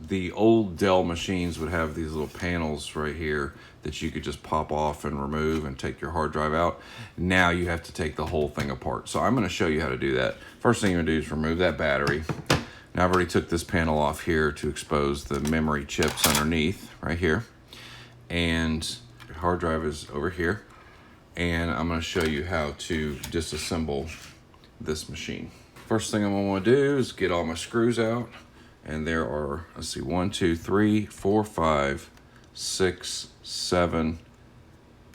the old Dell machines would have these little panels right here that you could just pop off and remove and take your hard drive out. Now you have to take the whole thing apart. So I'm going to show you how to do that. First thing you're going to do is remove that battery. Now I've already took this panel off here to expose the memory chips underneath right here. And your hard drive is over here. And I'm going to show you how to disassemble this machine. First thing I'm going to want to do is get all my screws out. And there are, let's see, 1, 2, 3, 4, 5, 6, 7,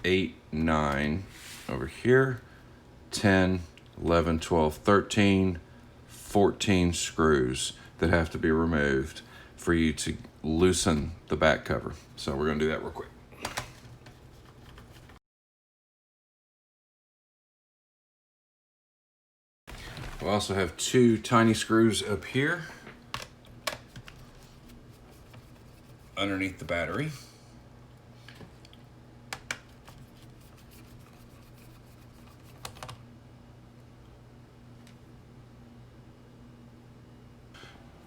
8, 9 over here, 10, 11, 12, 13, 14 screws that have to be removed for you to loosen the back cover. So we're going to do that real quick. We also have 2 tiny screws up here underneath the battery.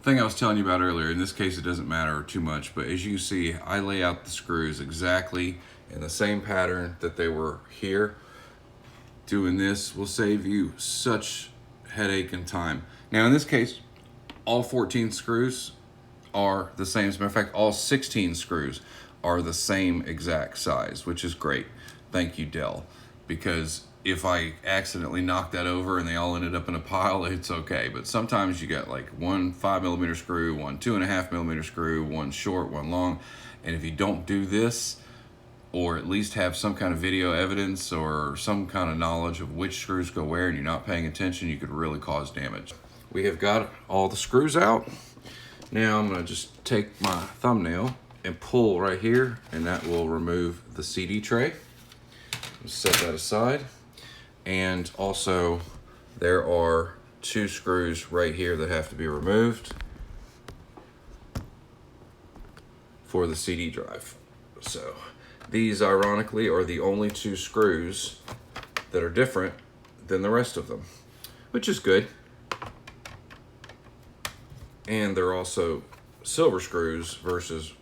Thing I was telling you about earlier, in this case it doesn't matter too much, but as you see, I lay out the screws exactly in the same pattern that they were here. Doing this will save you such headache and time. Now in this case, all 14 screws are the same. As a matter of fact, all 16 screws are the same exact size, which is great. Thank you, Dell. Because if I accidentally knock that over and they all ended up in a pile, it's okay. But sometimes you got like one 5mm screw, one 2.5mm screw, one short, one long. And if you don't do this, or at least have some kind of video evidence or some kind of knowledge of which screws go where and you're not paying attention, you could really cause damage. We have got all the screws out. Now I'm going to just take my thumbnail and pull right here, and that will remove the CD tray. Set that aside. And also there are 2 screws right here that have to be removed for the CD drive. So these ironically are the only 2 screws that are different than the rest of them, which is good. And they're also silver screws versus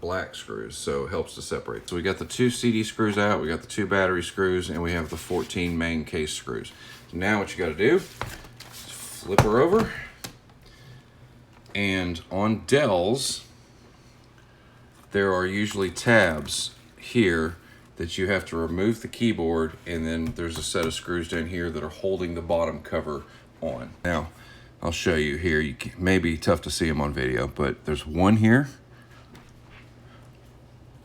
black screws, so it helps to separate. So we got the 2 CD screws out, we got the 2 battery screws, and we have the 14 main case screws. So now what you got to do is flip her over, and on Dells there are usually tabs here that you have to remove the keyboard, and then there's a set of screws down here that are holding the bottom cover on. Now I'll show you here. You may be tough to see them on video, but there's one here,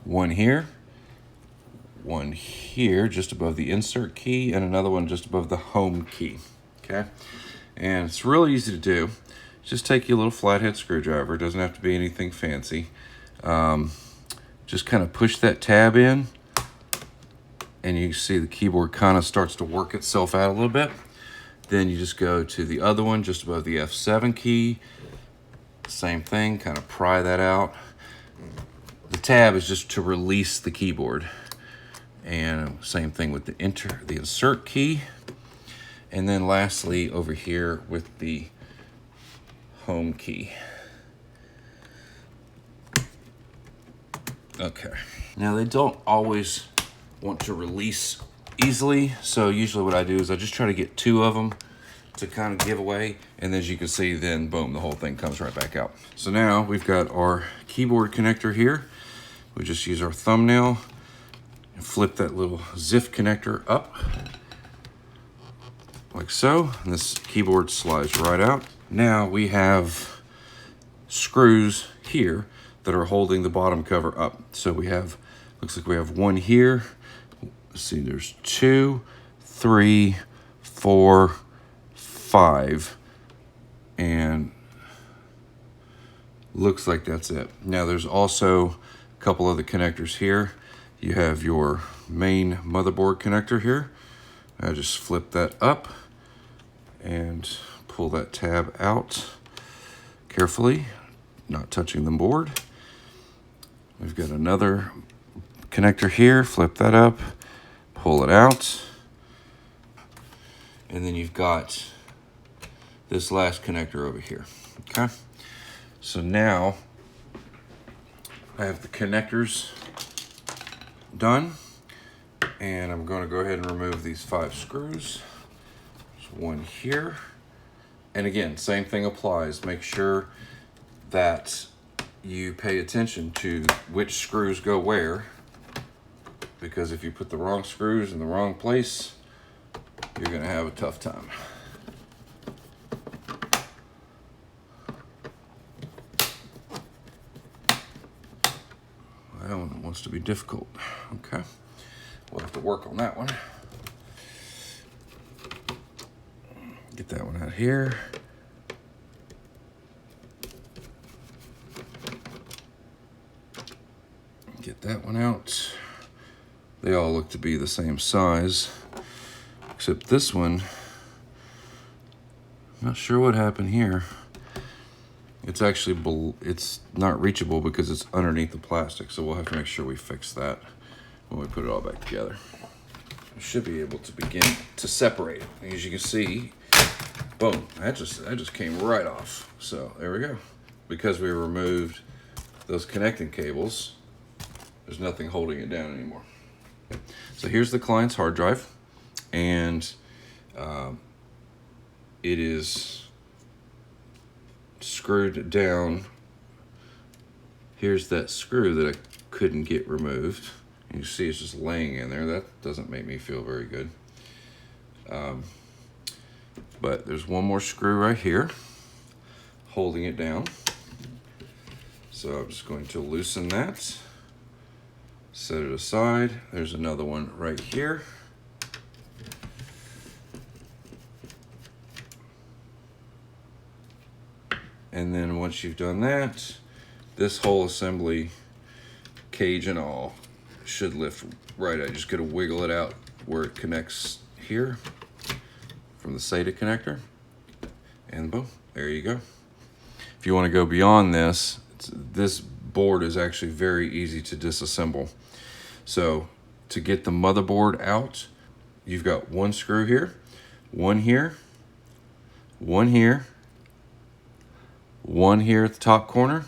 one here, one here just above the insert key, and another one just above the home key. Okay, and it's really easy to do. Just take your little flathead screwdriver. It doesn't have to be anything fancy. Just kind of push that tab in, and you see the keyboard kind of starts to work itself out a little bit. Then you just go to the other one just above the F7 key. Same thing, kind of pry that out. The tab is just to release the keyboard. And same thing with the insert key. And then lastly over here with the home key. Okay. Now they don't always want to release easily, so usually what I do is I just try to get 2 of them to kind of give away, and as you can see, then boom, the whole thing comes right back out. So now we've got our keyboard connector here. We just use our thumbnail and flip that little ZIF connector up like so, and this keyboard slides right out. Now we have screws here that are holding the bottom cover up. So we have, looks like we have one here. Let's see, there's 2, 3, 4, 5, and looks like that's it. Now there's also a couple of the connectors here. You have your main motherboard connector here. I just flip that up and pull that tab out carefully, not touching the board. We've got another connector here, flip that up, pull it out. And then you've got this last connector over here, okay? So now I have the connectors done, and I'm going to go ahead and remove these 5 screws. There's one here, and again, same thing applies. Make sure that you pay attention to which screws go where, because if you put the wrong screws in the wrong place, you're going to have a tough time. That one wants to be difficult. Okay, we'll have to work on that one. Get that one out here. Get that one out. They all look to be the same size, except this one, I'm not sure what happened here. It's actually, it's not reachable because it's underneath the plastic, so we'll have to make sure we fix that when we put it all back together. We should be able to begin to separate it. As you can see, boom, that just came right off. So there we go. Because we removed those connecting cables, there's nothing holding it down anymore. So here's the client's hard drive, and it is screwed down. Here's that screw that I couldn't get removed. You see it's just laying in there. That doesn't make me feel very good. But there's one more screw right here holding it down. So I'm just going to loosen that, set it aside. There's another one right here. And then once you've done that, this whole assembly, cage and all, should lift right out. You just gotta wiggle it out where it connects here from the SATA connector, and boom, there you go. If you wanna go beyond this, this board is actually very easy to disassemble. So to get the motherboard out, you've got one screw here, one here, one here, one here at the top corner,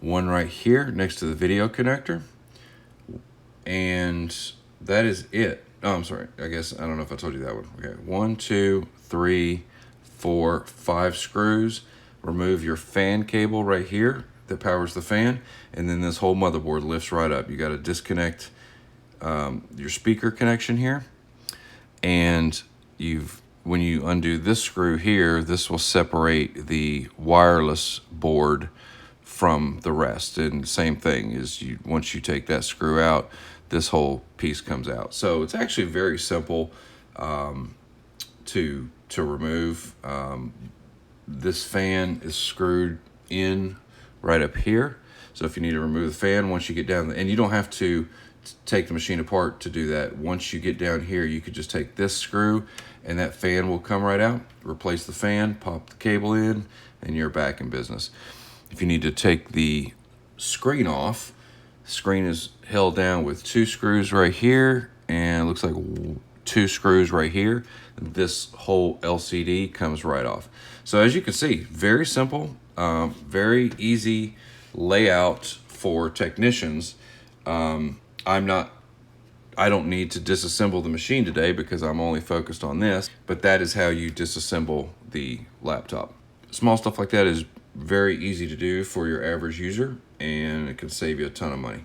one right here next to the video connector, and that is it. Oh, I'm sorry. I don't know if I told you that one. Okay, 1, 2, 3, 4, 5 screws. Remove your fan cable right here that powers the fan, and then this whole motherboard lifts right up. You got to disconnect your speaker connection here, and when you undo this screw here, this will separate the wireless board from the rest. And same thing is, once you take that screw out, this whole piece comes out. So it's actually very simple to remove. This fan is screwed in right up here. So if you need to remove the fan, once you get down, and you don't have to take the machine apart to do that. Once you get down here, you could just take this screw and that fan will come right out. Replace the fan, pop the cable in, and you're back in business. If you need to take the screen off, the screen is held down with 2 screws right here, and it looks like 2 screws right here. This whole LCD comes right off. So as you can see, very simple, very easy layout for technicians. I don't need to disassemble the machine today because I'm only focused on this, but that is how you disassemble the laptop. Small stuff like that is very easy to do for your average user, and it can save you a ton of money.